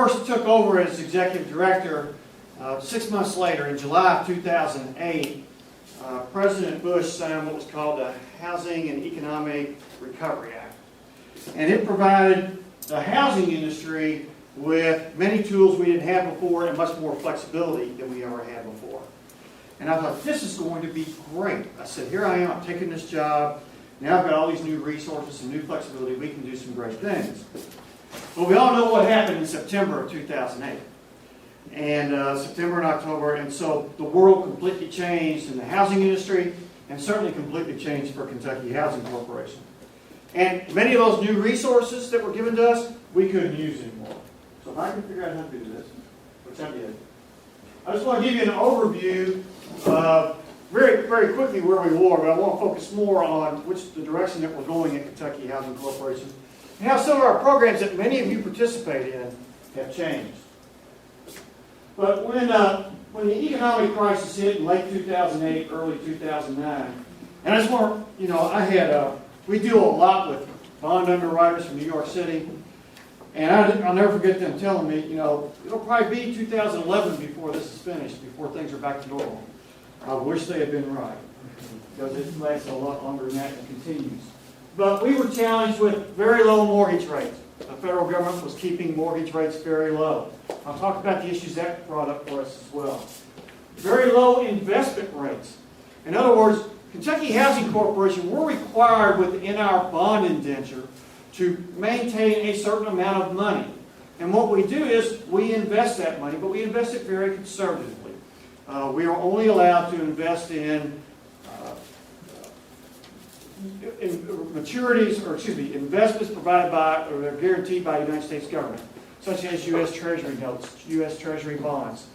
first took over as executive director, 6 months later, in July of 2008, President Bush signed what was called the Housing and Economic Recovery Act. And it provided the housing industry with many tools we didn't have before and much more flexibility than we ever had before. And I thought, this is going to be great. I said, here I am, I'm taking this job. Now I've got all these new resources and new flexibility. We can do some great things. Well, we all know what happened in September of 2008. And September and October. And so the world completely changed in the housing industry and certainly completely changed for Kentucky Housing Corporation. And many of those new resources that were given to us, we couldn't use anymore. So if I can figure out how to do this, which I did, I just want to give you an overview very, very quickly where we were, but I want to focus more on the direction that we're going at Kentucky Housing Corporation and how some of our programs that many of you participate in have changed. But when the economic crisis hit in late 2008, early 2009, and I just want to, we deal a lot with bond underwriters from New York City, and I'll never forget them telling me, it'll probably be 2011 before this is finished, before things are back to normal. I wish they had been right, because it lasts a lot longer than that and continues. But we were challenged with very low mortgage rates. The federal government was keeping mortgage rates very low. I'll talk about the issues that brought up for us as well. Very low investment rates. In other words, Kentucky Housing Corporation, we're required within our bond indenture to maintain a certain amount of money. And what we do is we invest that money, but we invest it very conservatively. We are only allowed to invest in investments provided by or they're guaranteed by the United States government, such as U.S. Treasury notes, U.S. Treasury bonds,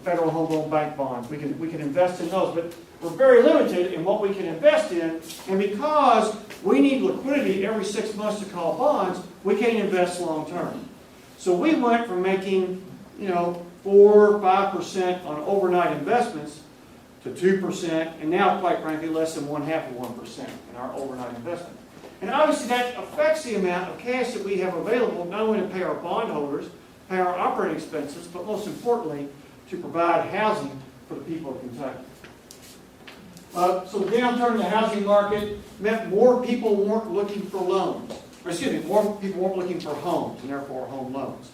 Federal Home Loan Bank bonds. We can invest in those, but we're very limited in what we can invest in, and because we need liquidity every 6 months to call bonds, we can't invest long term. So we went from making 4 or 5% on overnight investments to 2%, and now, quite frankly, less than 0.5% in our overnight investment. And obviously that affects the amount of cash that we have available, not only to pay our bondholders, pay our operating expenses, but most importantly, to provide housing for the people of Kentucky. So the downturn in the housing market meant more people weren't looking for loans. More people weren't looking for homes, and therefore home loans.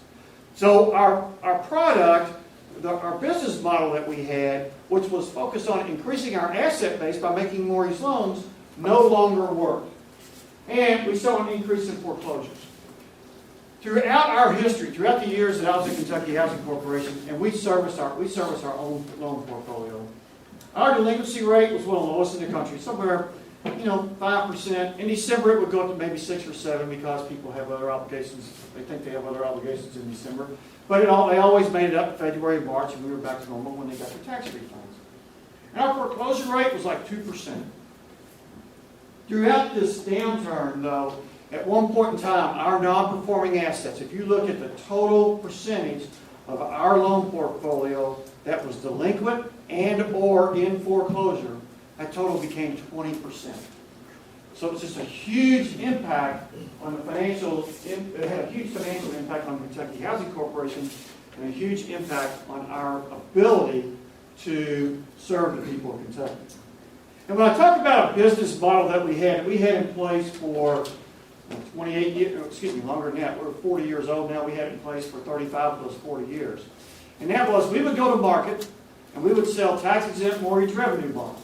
So our product, our business model that we had, which was focused on increasing our asset base by making mortgage loans, no longer worked. And we saw an increase in foreclosures. Throughout our history, throughout the years that I was at Kentucky Housing Corporation, and we serviced our own loan portfolio, our delinquency rate was one of the lowest in the country, somewhere 5%. In December, it would go up to maybe 6 or 7 because people have other obligations. They think they have other obligations in December. But they always made it up in February and March, and we were back to normal when they got their tax refunds. And our foreclosure rate was like 2%. Throughout this downturn, though, at one point in time, our non-performing assets, if you look at the total percentage of our loan portfolio that was delinquent and or in foreclosure, that total became 20%. So it's just a huge impact on the financial, it had a huge financial impact on Kentucky Housing Corporation and a huge impact on our ability to serve the people of Kentucky. And when I talk about a business model that we had in place for 28 years, longer than that, we're 40 years old now, we had it in place for 35 of those 40 years. And that was, we would go to market and we would sell tax-exempt mortgage revenue bonds.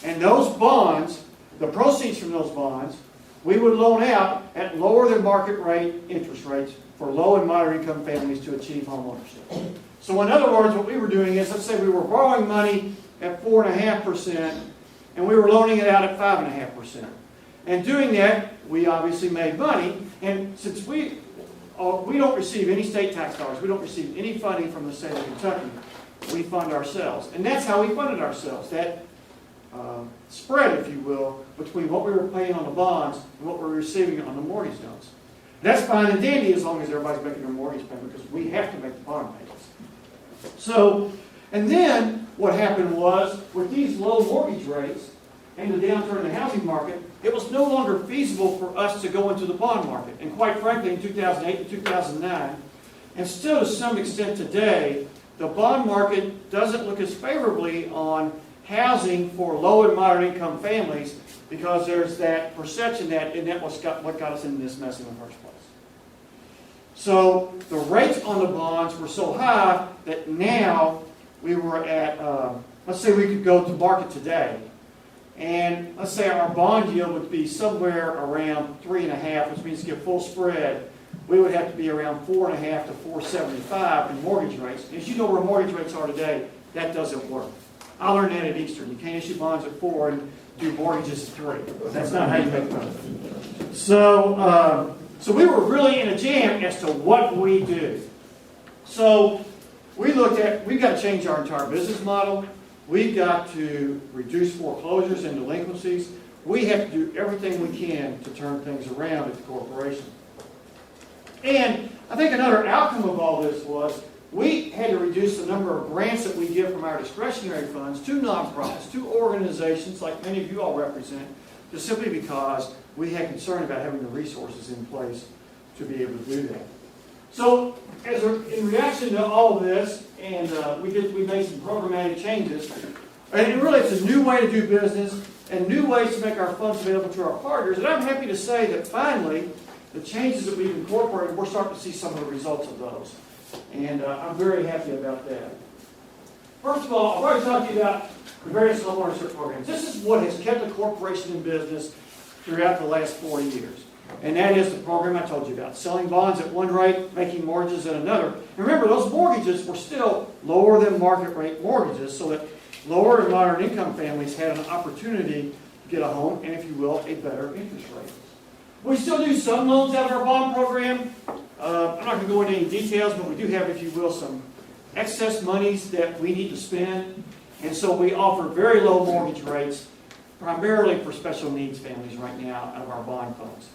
And those bonds, the proceeds from those bonds, we would loan out at lower than market rate interest rates for low and moderate income families to achieve home ownership. So in other words, what we were doing is, let's say we were borrowing money at 4.5% and we were loaning it out at 5.5%. And doing that, we obviously made money. And since we don't receive any state tax dollars, we don't receive any funding from the state of Kentucky, we fund ourselves. And that's how we funded ourselves. That spread, if you will, between what we were paying on the bonds and what we were receiving on the mortgage notes. That's fine and dandy as long as everybody's making their mortgage payment, because we have to make the bond payments. So, and then what happened was, with these low mortgage rates and the downturn in the housing market, it was no longer feasible for us to go into the bond market. And quite frankly, in 2008 and 2009, And still, to some extent today, the bond market doesn't look as favorably on housing for low and moderate income families because there's that perception that isn't that what got us into this mess in the first place. So the rates on the bonds were so high that now we were at, let's say we could go to market today, and let's say our bond yield would be somewhere around 3.5, which means to get full spread, we would have to be around 4.5 to 4.75 in mortgage rates. As you know where mortgage rates are today, that doesn't work. I learned that at Eastern. You can't issue bonds at 4 and do mortgages at 3. That's not how you make money. So we were really in a jam as to what we do. So we looked at, we've got to change our entire business model. We've got to reduce foreclosures and delinquencies. We have to do everything we can to turn things around at the corporation. And I think another outcome of all this was we had to reduce the number of grants that we give from our discretionary funds to nonprofits, to organizations like many of you all represent, just simply because we had concern about having the resources in place to be able to do that. So, in reaction to all of this, and we made some programmatic changes, and really it's a new way to do business and new ways to make our funds available to our partners. And I'm happy to say that finally, the changes that we've incorporated, we're starting to see some of the results of those. And I'm very happy about that. First of all, I've already talked to you about the various homeownership programs. This is what has kept the corporation in business throughout the last 40 years. And that is the program I told you about. Selling bonds at one rate, making mortgages at another. And remember, those mortgages were still lower than market rate mortgages, so that lower and moderate income families had an opportunity to get a home and, if you will, a better interest rate. We still do some loans out of our bond program. I'm not going to go into any details, but we do have, if you will, some excess monies that we need to spend. And so we offer very low mortgage rates, primarily for special needs families right now out of our bond funds.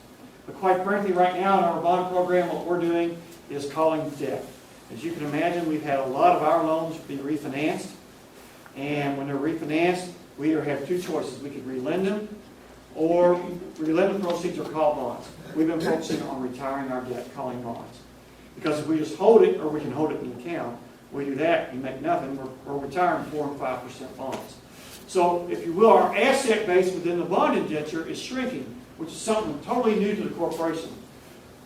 But quite frankly, right now in our bond program, what we're doing is calling debt. As you can imagine, we've had a lot of our loans be refinanced. And when they're refinanced, we either have two choices. We could relend them, or relend the proceeds or call bonds. We've been focusing on retiring our debt, calling bonds. Because if we just hold it, or we can hold it in the account, we do that, you make nothing, we're retiring 4 and 5% bonds. So, if you will, our asset base within the bond indenture is shrinking, which is something totally new to the corporation.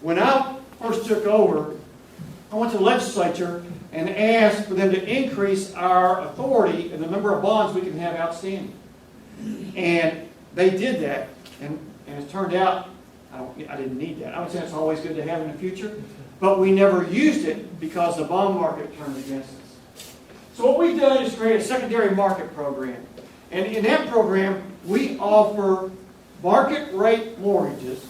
When I first took over, I went to the legislature and asked for them to increase our authority and the number of bonds we can have outstanding. And they did that, and it turned out I didn't need that. I would say it's always good to have in the future, but we never used it because the bond market turned against us. So what we've done is create a secondary market program. And in that program, we offer market rate mortgages,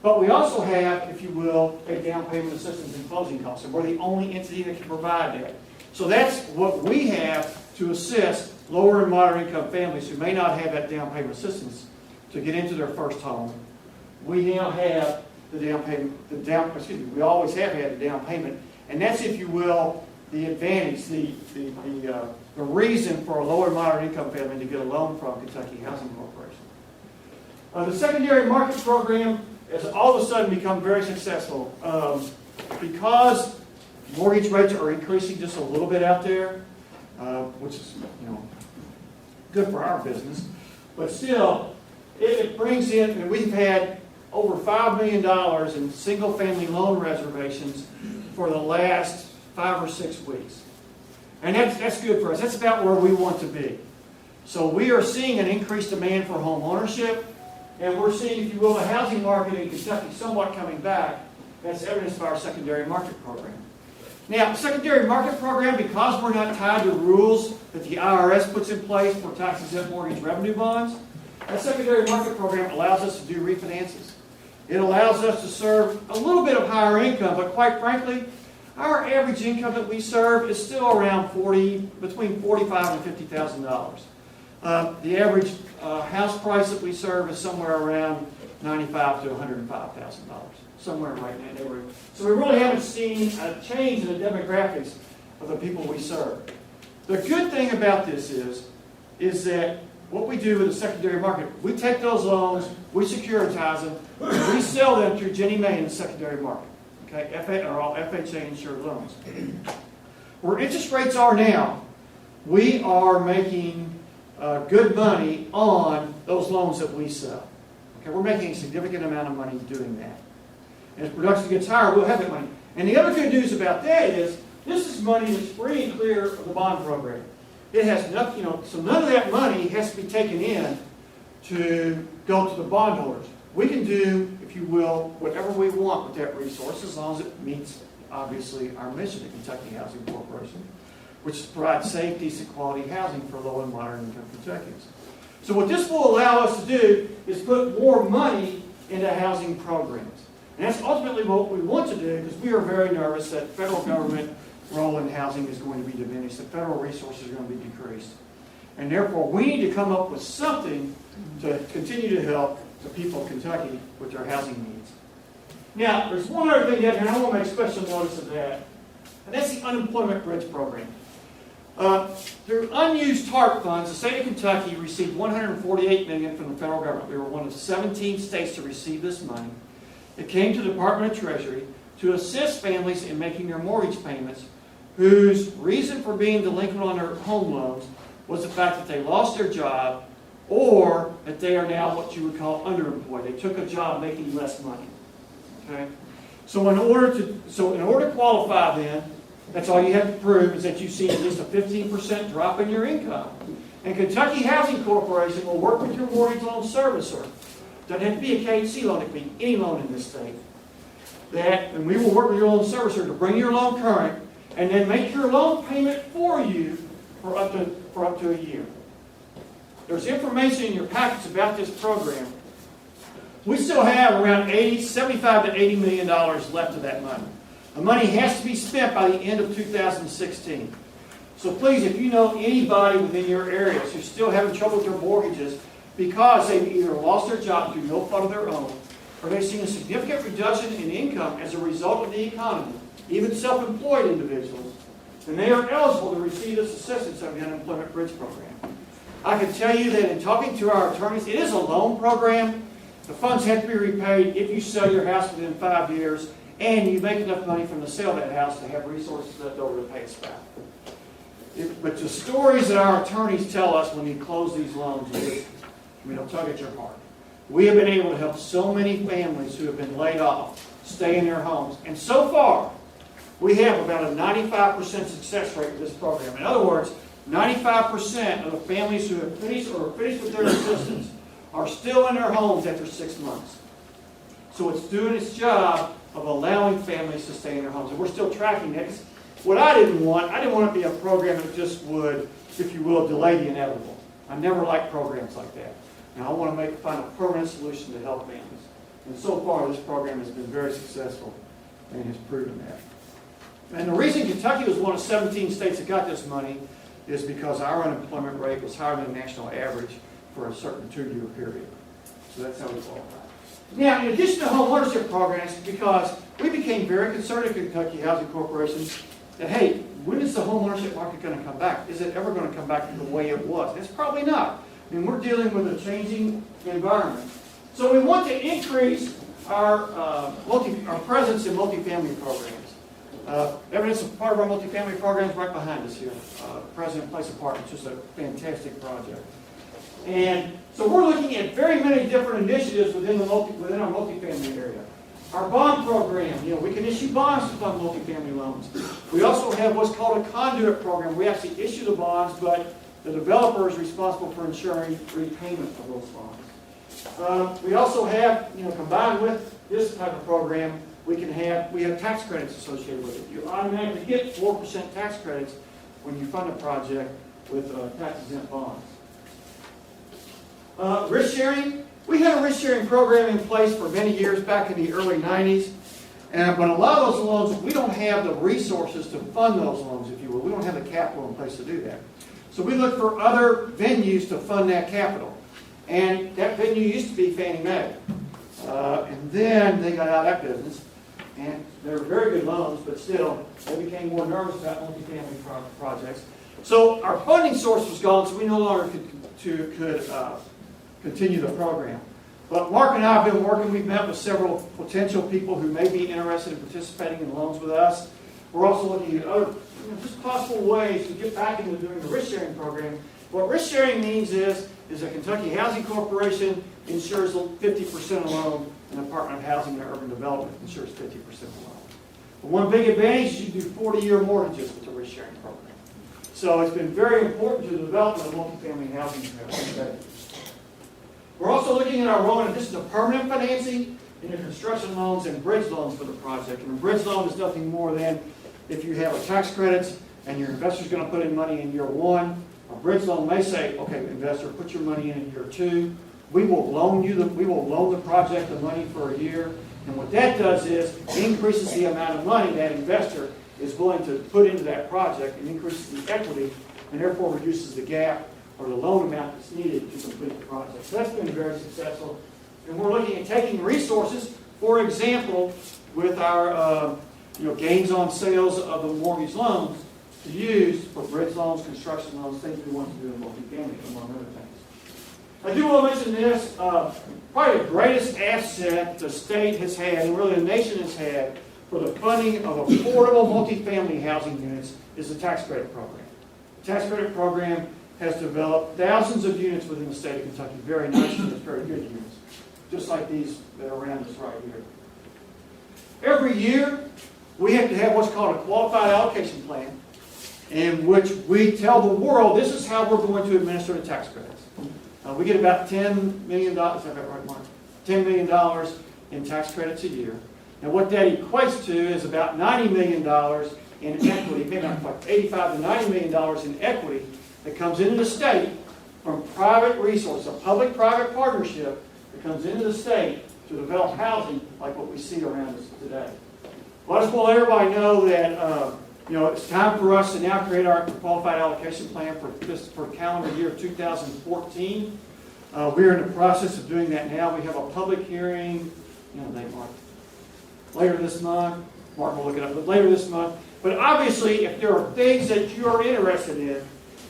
but we also have, if you will, a down payment assistance and closing costs. And we're the only entity that can provide that. So that's what we have to assist lower and moderate income families who may not have that down payment assistance to get into their first home. We now have the down payment, we always have had the down payment, and that's, if you will, the advantage, the reason for a lower and moderate income family to get a loan from Kentucky Housing Corporation. The secondary market program has all of a sudden become very successful because mortgage rates are increasing just a little bit out there, which is good for our business, but still it brings in, and we've had over $5 million in single-family loan reservations for the last 5 or 6 weeks. And that's good for us. That's about where we want to be. So we are seeing an increased demand for home ownership, and we're seeing, if you will, the housing market in Kentucky somewhat coming back. That's evidenced by our secondary market program. Now, secondary market program, because we're not tied to rules that the IRS puts in place for tax-exempt mortgage revenue bonds, that secondary market program allows us to do refinances. It allows us to serve a little bit of higher income, but quite frankly, our average income that we serve is still around between $45,000 and $50,000. The average house price that we serve is somewhere around $95,000 to $105,000, somewhere right in that neighborhood. So we really haven't seen a change in the demographics of the people we serve. The good thing about this is that what we do with the secondary market, we take those loans, we securitize them, and we sell them through Ginnie Mae in the secondary market. okay, are all FHA insured loans. Where interest rates are now, we are making good money on those loans that we sell. Okay, we're making a significant amount of money doing that. And as production gets higher, we'll have that money. And the other good news about that is, this is money that's free and clear of the bond program. It has nothing, so none of that money has to be taken in to go to the bondholders. We can do, if you will, whatever we want with that resource, as long as it meets, obviously, our mission at Kentucky Housing Corporation, which is to provide safe, decent, quality housing for low and moderate income Kentuckians. So what this will allow us to do is put more money into housing programs. And that's ultimately what we want to do, because we are very nervous that federal government role in housing is going to be diminished, that federal resources are going to be decreased. And therefore, we need to come up with something to continue to help the people of Kentucky with their housing needs. Now, there's one other thing, and I want to make special notice of that, and that's the Unemployment Bridge Program. Through unused TARP funds, the state of Kentucky received $148 million from the federal government. We were one of 17 states to receive this money. It came to the Department of Treasury to assist families in making their mortgage payments whose reason for being delinquent on their home loans was the fact that they lost their job or that they are now what you would call underemployed. They took a job making less money. Okay? So in order to qualify then, that's all you have to prove is that you've seen at least a 15% drop in your income. And Kentucky Housing Corporation will work with your mortgage loan servicer. Doesn't have to be a KHC loan, it can be any loan in this state. And we will work with your loan servicer to bring your loan current and then make your loan payment for you for up to a year. There's information in your packets about this program. We still have around $75 to $80 million left of that money. The money has to be spent by the end of 2016. So please, if you know anybody within your areas who's still having trouble with their mortgages because they've either lost their job through no fault of their own, or they've seen a significant reduction in income as a result of the economy, even self-employed individuals, then they are eligible to receive this assistance under the Unemployment Bridge Program. I can tell you that in talking to our attorneys, it is a loan program. The funds have to be repaid if you sell your house within 5 years and you make enough money from the sale of that house to have resources left over to pay us back. But the stories that our attorneys tell us when we close these loans is, they'll tug at your heart. We have been able to help so many families who have been laid off stay in their homes. And so far, we have about a 95% success rate with this program. In other words, 95% of the families who have finished or are finished with their assistance are still in their homes after 6 months. So it's doing its job of allowing families to stay in their homes. And we're still tracking that. What I didn't want it to be a program that just would, if you will, delay the inevitable. I never liked programs like that. And I want to find a permanent solution to help families. And so far, this program has been very successful and has proven that. And the reason Kentucky was one of 17 states that got this money is because our unemployment rate was higher than the national average for a certain 2-year period. So that's how we qualify. Now, in addition to homeownership programs, because we became very concerned at Kentucky Housing Corporation that, hey, when is the homeownership market going to come back? Is it ever going to come back the way it was? And it's probably not. I mean, we're dealing with a changing environment. So we want to increase our presence in multifamily programs. Evidence of part of our multifamily program is right behind us here. President Place Apartments, just a fantastic project. And so we're looking at very many different initiatives within our multifamily area. Our bond program, we can issue bonds to fund multifamily loans. We also have what's called a conduit program. We actually issue the bonds, but the developer is responsible for ensuring repayment of those bonds. We also have, combined with this type of program, we have tax credits associated with it. You automatically get 4% tax credits when you fund a project with tax-exempt bonds. Risk sharing. We had a risk sharing program in place for many years back in the early 90s. But a lot of those loans, we don't have the resources to fund those loans, if you will. We don't have the capital in place to do that. So we look for other venues to fund that capital. And that venue used to be Fannie Mae. And then they got out of that business. And they were very good loans, but still, they became more nervous about multifamily projects. So our funding source was gone, so we no longer could continue the program. But Mark and I have been working. We've met with several potential people who may be interested in participating in loans with us. We're also looking at other just possible ways to get back into doing the risk sharing program. What risk sharing means is that Kentucky Housing Corporation insures 50% of the loan, and the Department of Housing and Urban Development insures 50% of the loan. But one big advantage is you do 40-year mortgages with the risk sharing program. So it's been very important to the development of multifamily housing. We're also looking at our role in addition to permanent financing into construction loans and bridge loans for the project. And a bridge loan is nothing more than if you have a tax credits and your investor's going to put in money in year one. A bridge loan may say, okay, investor, put your money in year two. We will loan the project the money for a year. And what that does is increases the amount of money that investor is willing to put into that project and increases the equity and therefore reduces the gap or the loan amount that's needed to complete the project. So that's been very successful. And we're looking at taking resources, for example, with our gains on sales of the mortgage loans to use for bridge loans, construction loans, things we want to do in multifamily, among other things. I do want to mention this. Probably the greatest asset the state has had, and really the nation has had, for the funding of affordable multifamily housing units is the tax credit program. The tax credit program has developed thousands of units within the state of Kentucky, very nice units, very good units, just like these that are around us right here. Every year, we have to have what's called a qualified allocation plan, in which we tell the world this is how we're going to administer the tax credits. We get about $10 million, is that right, Mark? $10 million in tax credits a year. And what that equates to is about $90 million in equity, maybe not quite, $85 to $90 million in equity that comes into the state from private resources, a public-private partnership that comes into the state to develop housing like what we see around us today. Well, I just want to let everybody know that it's time for us to now create our qualified allocation plan for calendar year 2014. We're in the process of doing that now. We have a public hearing, Mark, later this month. Mark will look it up, but later this month. But obviously, if there are things that you are interested in,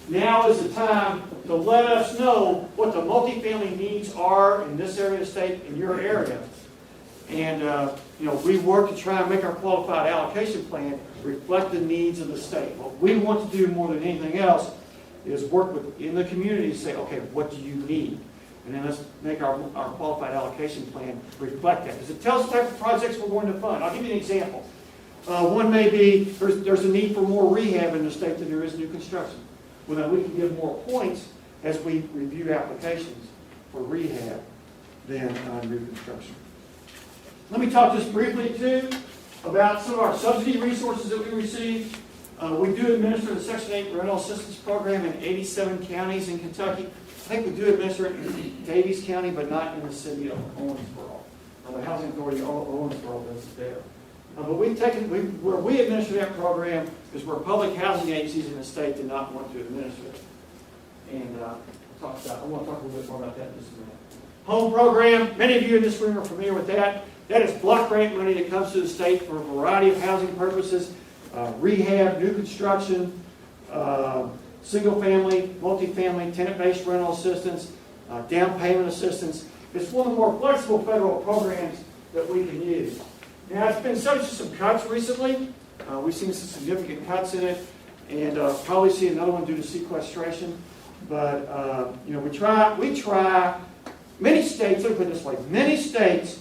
now is the time to let us know what the multifamily needs are in this area of the state, in your area. And, we work to try and make our qualified allocation plan reflect the needs of the state. What we want to do more than anything else is work in the community to say, okay, what do you need? And then let's make our qualified allocation plan reflect that. Because it tells the type of projects we're going to fund. I'll give you an example. One may be there's a need for more rehab in the state than there is new construction. Well, then we can give more points as we review applications for rehab than new construction. Let me talk just briefly, too, about some of our subsidy resources that we receive. We do administer the Section 8 Rental Assistance Program in 87 counties in Kentucky. I think we do administer it in Daviess County, but not in the city of Owensboro. The Housing Authority of Owensboro does it there. But where we administer that program is where public housing agencies in the state did not want to administer it. And I want to talk a little bit more about that in just a minute. Home program, many of you in this room are familiar with that. That is block grant money that comes to the state for a variety of housing purposes, rehab, new construction, single-family, multifamily, tenant-based rental assistance, down payment assistance. It's one of the more flexible federal programs that we can use. Now, it's been subject to some cuts recently. We've seen some significant cuts in it, and probably see another one due to sequestration. But, we try, many states, let me put it this way, many states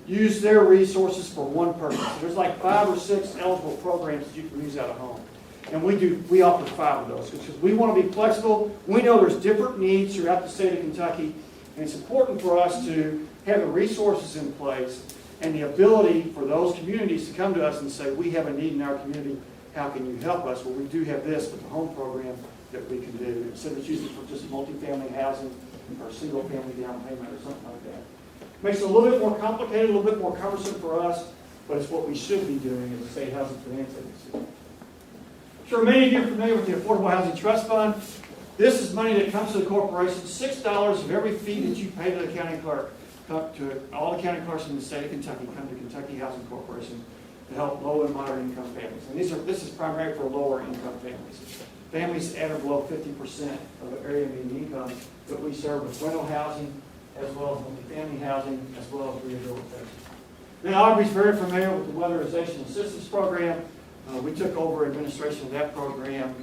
use their resources for one purpose. There's like 5 or 6 eligible programs that you can use out of home. And we offer 5 of those because we want to be flexible. We know there's different needs throughout the state of Kentucky, and it's important for us to have the resources in place and the ability for those communities to come to us and say, we have a need in our community, how can you help us? Well, we do have this with the home program that we can do. Instead of using it for just multifamily housing or single-family down payment or something like that. Makes it a little bit more complicated, a little bit more cumbersome for us, but it's what we should be doing as a state housing finance agency. I'm sure many of you are familiar with the Affordable Housing Trust Fund. This is money that comes to the corporation. $6 of every fee that you pay to the county clerk, to all the county clerks in the state of Kentucky, come to Kentucky Housing Corporation to help low and moderate income families. And this is primarily for lower income families. Families at or below 50% of the area median income that we serve with rental housing, as well as multifamily housing, as well as rehabilitation. Now, Aubrey's very familiar with the Weatherization Assistance Program. We took over administration of that program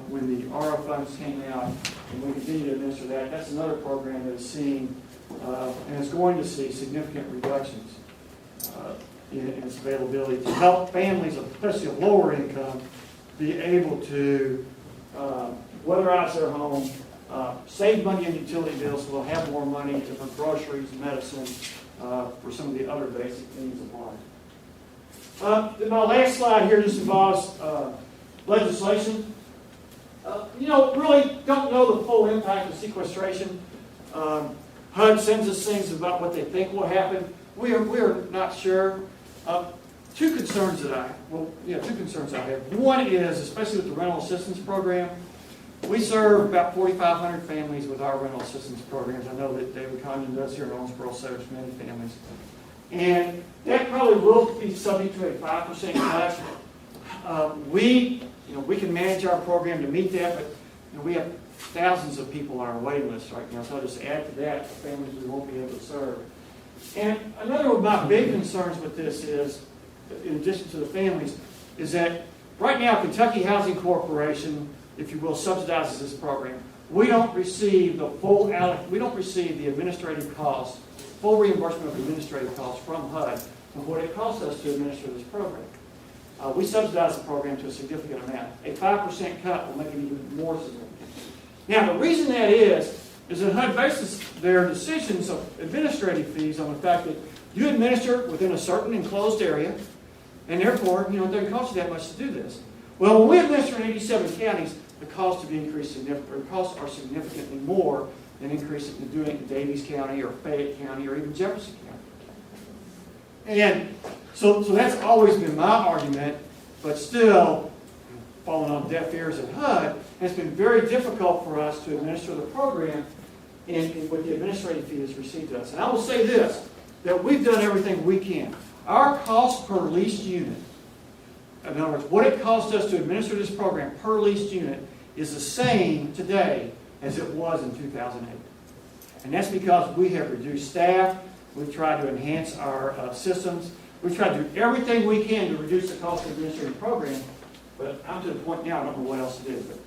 when the ARA funds came out, and we continue to administer that. That's another program that is seeing and is going to see significant reductions in its availability to help families, especially of lower income, be able to weatherize their home, save money in utility bills, so they'll have more money for groceries, medicine, for some of the other basic needs of life. My last slide here just involves legislation. Really don't know the full impact of sequestration. HUD sends us things about what they think will happen. We are not sure. Two concerns I have. One is, especially with the rental assistance program, we serve about 4,500 families with our rental assistance programs. I know that David Condon does here in Owensboro, serves many families. And that probably will be subject to a 5% cut. We can manage our program to meet that, but we have thousands of people on our waiting list right now, so I'll just add to that the families we won't be able to serve. And another of my big concerns with this is, in addition to the families, is that right now Kentucky Housing Corporation, if you will, subsidizes this program. We don't receive the administrative costs, full reimbursement of administrative costs from HUD of what it costs us to administer this program. We subsidize the program to a significant amount. A 5% cut will make it even more significant. Now, the reason that is that HUD bases their decisions of administrative fees on the fact that you administer within a certain enclosed area, and therefore, it doesn't cost you that much to do this. Well, when we administer in 87 counties, the costs have increased significantly. The costs are significantly more than increasing doing it in Davies County or Fayette County or even Jefferson County. And so that's always been my argument, but still, falling on deaf ears at HUD, it's been very difficult for us to administer the program with the administrative fee that's received to us. And I will say this, that we've done everything we can. Our cost per leased unit, in other words, what it cost us to administer this program per leased unit is the same today as it was in 2008. And that's because we have reduced staff, we've tried to enhance our systems, we've tried to do everything we can to reduce the cost of administering the program, but I'm to the point now I don't know what else to do. But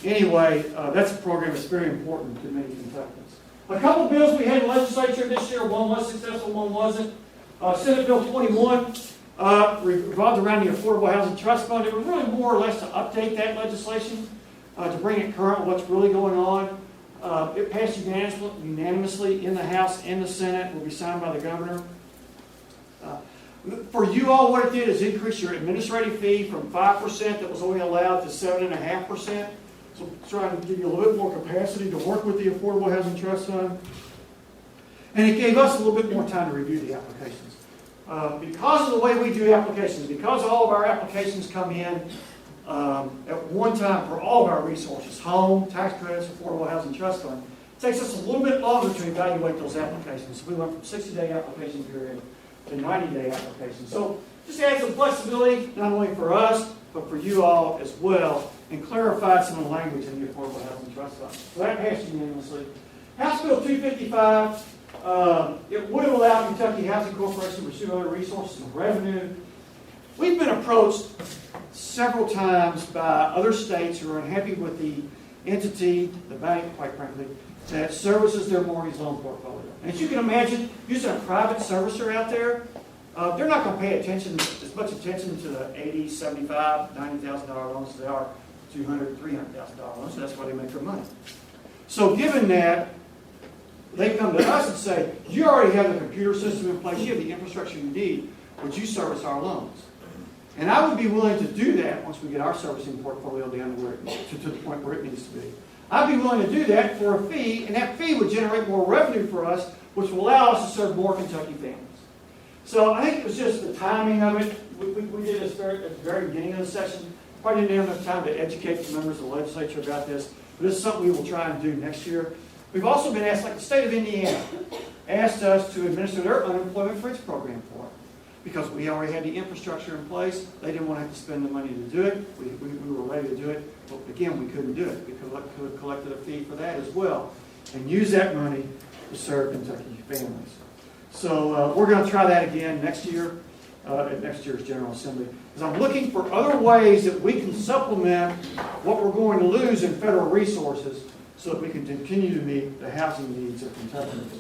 anyway, that's a program that's very important to many Kentuckians. A couple bills we had in the legislature this year, one was successful, one wasn't. Senate Bill 21 revolved around the Affordable Housing Trust Fund. It was really more or less to update that legislation, to bring it current with what's really going on. It passed unanimously in the House and the Senate. It will be signed by the governor. For you all, what it did is increase your administrative fee from 5% that was only allowed to 7.5%. So trying to give you a little bit more capacity to work with the Affordable Housing Trust Fund. And it gave us a little bit more time to review the applications. Because of the way we do applications, because all of our applications come in at one time for all of our resources, home, tax credits, Affordable Housing Trust Fund, it takes us a little bit longer to evaluate those applications. So we went from 60-day application period to 90-day application. So just add some flexibility, not only for us, but for you all as well, and clarified some of the language in the Affordable Housing Trust Fund. So that passed unanimously. House Bill 255, it would have allowed Kentucky Housing Corporation to pursue other resources of revenue. We've been approached several times by other states who are unhappy with the entity, the bank, quite frankly, that services their mortgage loan portfolio. And as you can imagine, using a private servicer out there, they're not going to pay as much attention to the $80,000, $75,000, $90,000 loans as they are $200,000, $300,000 loans. So that's why they make their money. So given that, they come to us and say, you already have the computer system in place, you have the infrastructure you need, would you service our loans? And I would be willing to do that once we get our servicing portfolio down to the point where it needs to be. I'd be willing to do that for a fee, and that fee would generate more revenue for us, which will allow us to serve more Kentucky families. So I think it was just the timing of it. We did this at the very beginning of the session. Probably didn't have enough time to educate the members of the legislature about this, but this is something we will try and do next year. We've also been asked, like the state of Indiana, asked us to administer their unemployment bridge program for it. Because we already had the infrastructure in place, they didn't want to have to spend the money to do it. We were ready to do it, but again, we couldn't do it. We could have collected a fee for that as well and use that money to serve Kentucky families. So we're going to try that again next year, at next year's General Assembly, because I'm looking for other ways that we can supplement what we're going to lose in federal resources so that we can continue to meet the housing needs of Kentuckians.